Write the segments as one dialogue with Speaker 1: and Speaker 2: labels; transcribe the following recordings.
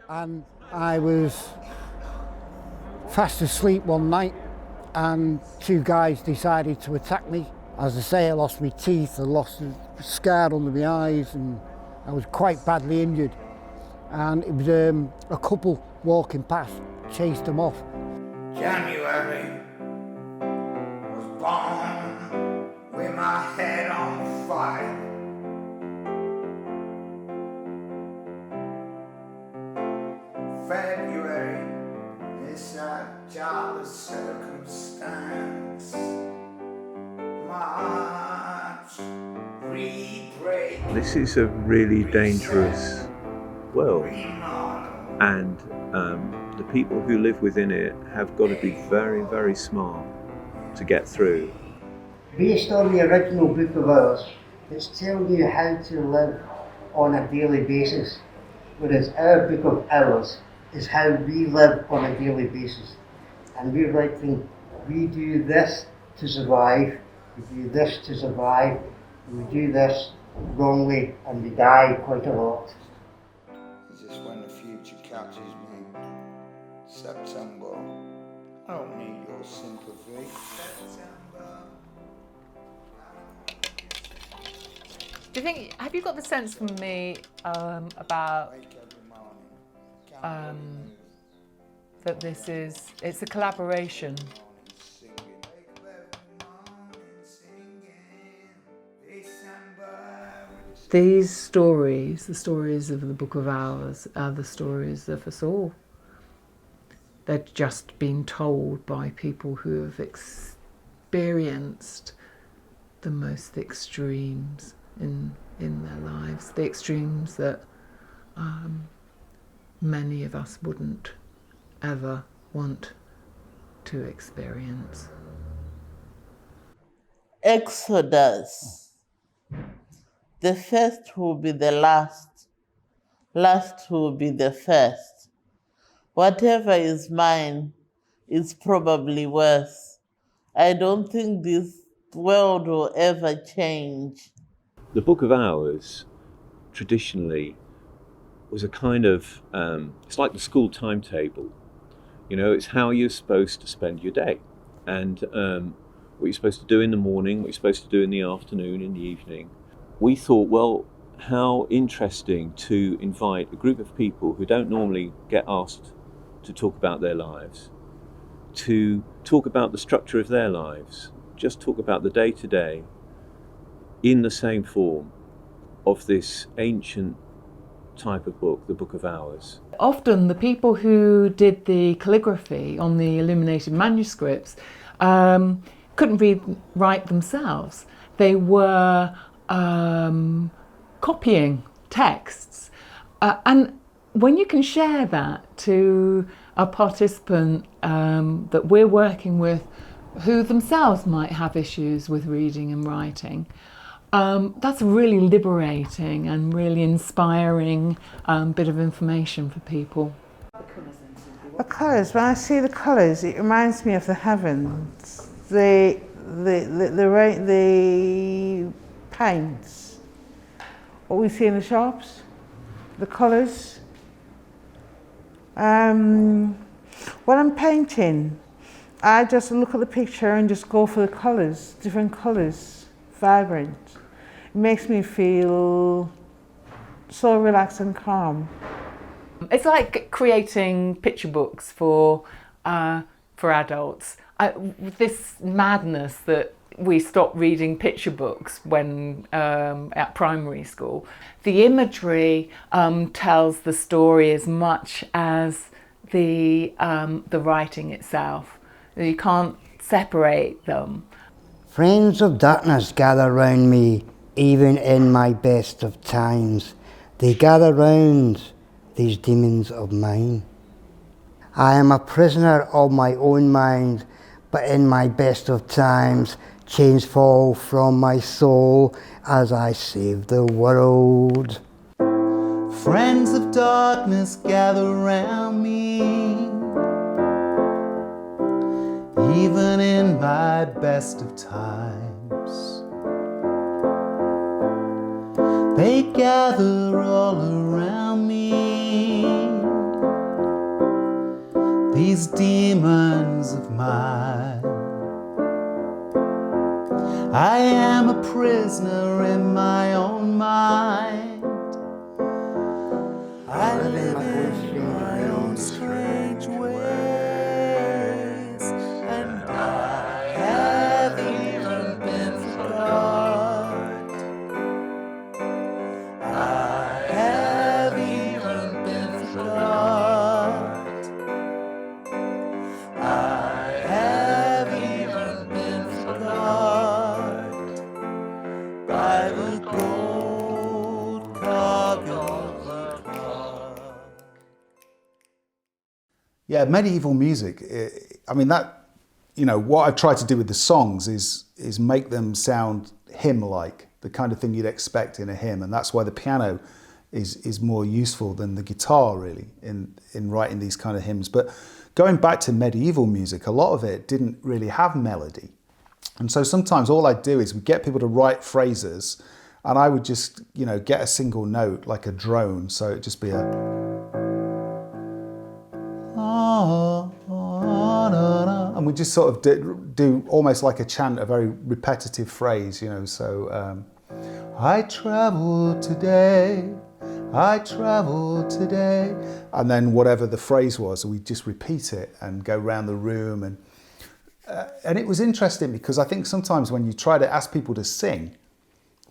Speaker 1: and I was fast asleep one night and two guys decided to attack me. As I say, I lost my teeth, I lost a scar under my eyes, and I was quite badly injured. And it was a couple walking past, chased them off.
Speaker 2: January was born with my head on fire. February is a jolly circumstance. March, re-break.
Speaker 3: This is a really dangerous world, and the people who live within it have got to be very, very smart to get through.
Speaker 4: Based on the original Book of Hours, it's telling you how to live on a daily basis, whereas our Book of Hours is how we live on a daily basis. And we're writing, we do this to survive, we do this to survive, we do this wrongly, and we die quite a lot.
Speaker 2: Is this when the future catches me? September, I don't need your sympathy. September.
Speaker 5: Do you think, have you got the sense from me about that it's a collaboration? These stories, the stories of the Book of Hours, are the stories of us all. They're just been told by people who have experienced the most extremes in their lives, the extremes that many of us wouldn't ever want to experience.
Speaker 6: Exodus. The first will be the last. Last will be the first. Whatever is mine is probably worse. I don't think this world will ever change.
Speaker 3: The Book of Hours traditionally was a kind of, it's like the school timetable. You know, it's how you're supposed to spend your day, and what you're supposed to do in the morning, what you're supposed to do in the afternoon, in the evening. We thought, well, how interesting to invite a group of people who don't normally get asked to talk about their lives, to talk about the structure of their lives, just talk about the day-to-day in the same form of this ancient type of book, the Book of Hours.
Speaker 5: Often the people who did the calligraphy on the illuminated manuscripts couldn't write themselves. They were copying texts. And when you can share that to a participant that we're working with who themselves might have issues with reading and writing, that's a really liberating and really inspiring bit of information for people.
Speaker 7: The colours, when I see the colours, it reminds me of the heavens. The paints, what we see in the shops, the colours. When I'm painting, I just look at the picture and just go for the colours, different colours, vibrant. It makes me feel so relaxed and calm.
Speaker 5: It's like creating picture books for adults. This madness that we stopped reading picture books when at primary school. The imagery tells the story as much as the writing itself. You can't separate them.
Speaker 4: Friends of darkness gather round me, even in my best of times. They gather round these demons of mine. I am a prisoner of my own mind, but in my best of times, chains fall from my soul as I save the world.
Speaker 8: Friends of darkness gather round me, even in my best of times. They gather all around me these demons of mine. I am a prisoner in my own mind. I live in my own strange ways, and I have even been forgot. I have even been forgot. I have even been forgot by the gold cargo. Yeah, medieval music. I mean, that, you know, what I've tried to do with the songs is make them sound hymn-like, the kind of thing you'd expect in a hymn, and that's why the piano is more useful than the guitar, really, in writing these kind of hymns. But going back to medieval music, a lot of it didn't really have melody, and so sometimes all I'd do is we'd get people to write phrases, and I would just, you know, get a single note like a drone, so it'd just be a and we just sort of do almost like a chant, a very repetitive phrase, you know. So I travel today, I travel today, and then whatever the phrase was, we just repeat it and go around the room. And it was interesting because I think sometimes when you try to ask people to sing,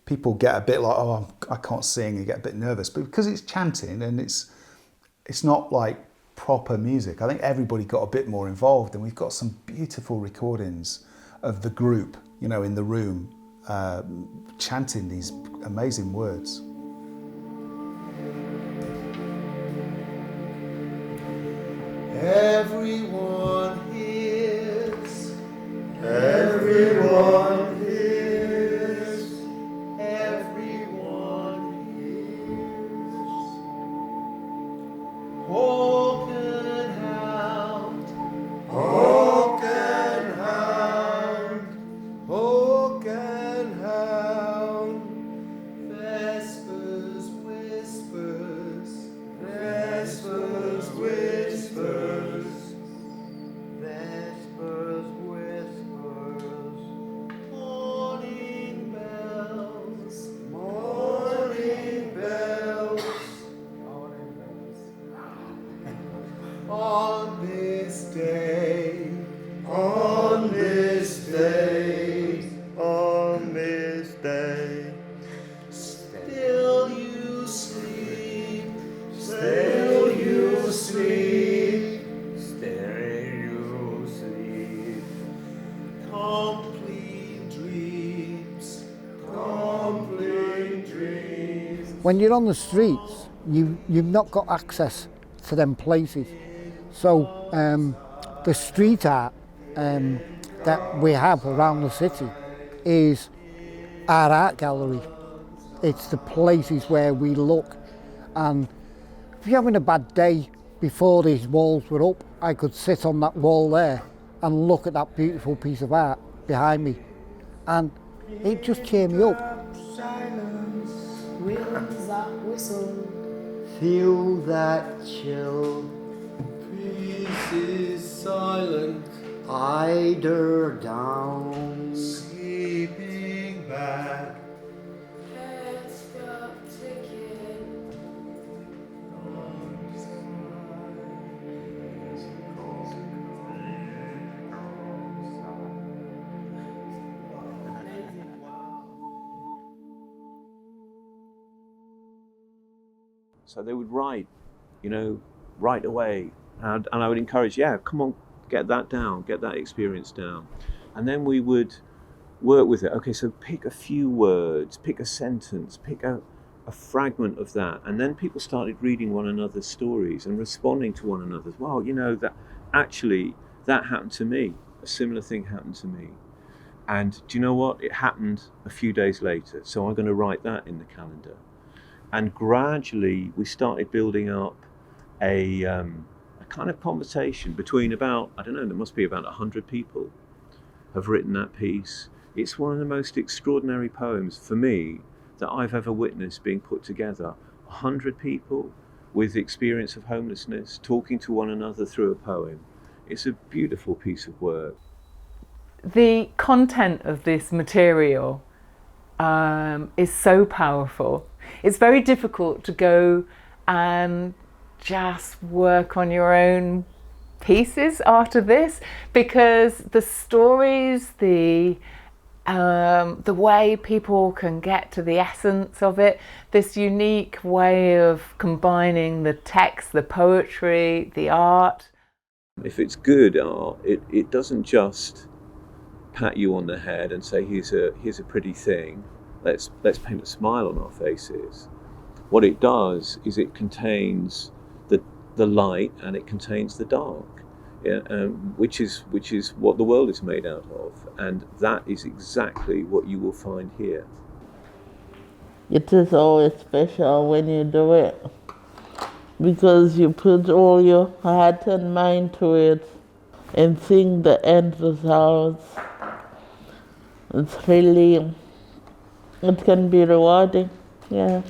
Speaker 8: people get a bit like, oh, I can't sing, and get a bit nervous. But because it's chanting and it's not like proper music, I think everybody got a bit more involved, and we've got some beautiful recordings of the group, you know, in the room, chanting these amazing words. Everyone hears, everyone hears, everyone hears. Hawk and hound, hawk and hound, hawk and hound. Vespers whispers, vespers whispers, vespers whispers. Morning bells, morning bells, morning bells. On this day, on this day, on this day, still you sleep, still you sleep, still you sleep. Complete dreams, complete dreams.
Speaker 1: When you're on the streets, you've not got access to them places. So the street art that we have around the city is our art gallery. It's the places where we look, and if you're having a bad day, before these walls were up, I could sit on that wall there and look at that beautiful piece of art behind me, and it just cheered me up.
Speaker 9: Silence, winds that whistle.
Speaker 4: Feel that chill.
Speaker 8: Peace is silent,
Speaker 4: Eider down.
Speaker 8: sleeping back.
Speaker 9: Head stop ticking.
Speaker 3: So they would write, you know, right away. And I would encourage, yeah, come on, get that down, get that experience down. And then we would work with it. Okay, so pick a few words, pick a sentence, pick a fragment of that. And then people started reading one another's stories and responding to one another's. Well, you know, that actually, that happened to me. A similar thing happened to me. And do you know what? It happened a few days later. So I'm going to write that in the calendar. And gradually we started building up a kind of conversation between about, I don't know, there must be about 100 people have written that piece. It's one of the most extraordinary poems for me that I've ever witnessed being put together. 100 people with the experience of homelessness talking to one another through a poem. It's a beautiful piece of work.
Speaker 5: The content of this material is so powerful. It's very difficult to go and just work on your own pieces after this, because the stories, the way people can get to the essence of it, this unique way of combining the text, the poetry, the art.
Speaker 3: If it's good art, it doesn't just pat you on the head and say, here's a pretty thing, let's paint a smile on our faces. What it does is it contains the light and it contains the dark, yeah, which is what the world is made out of, and that is exactly what you will find here.
Speaker 6: It is always special when you do it, because you put all your heart and mind to it and think the end results. It's really, it can be rewarding, yeah.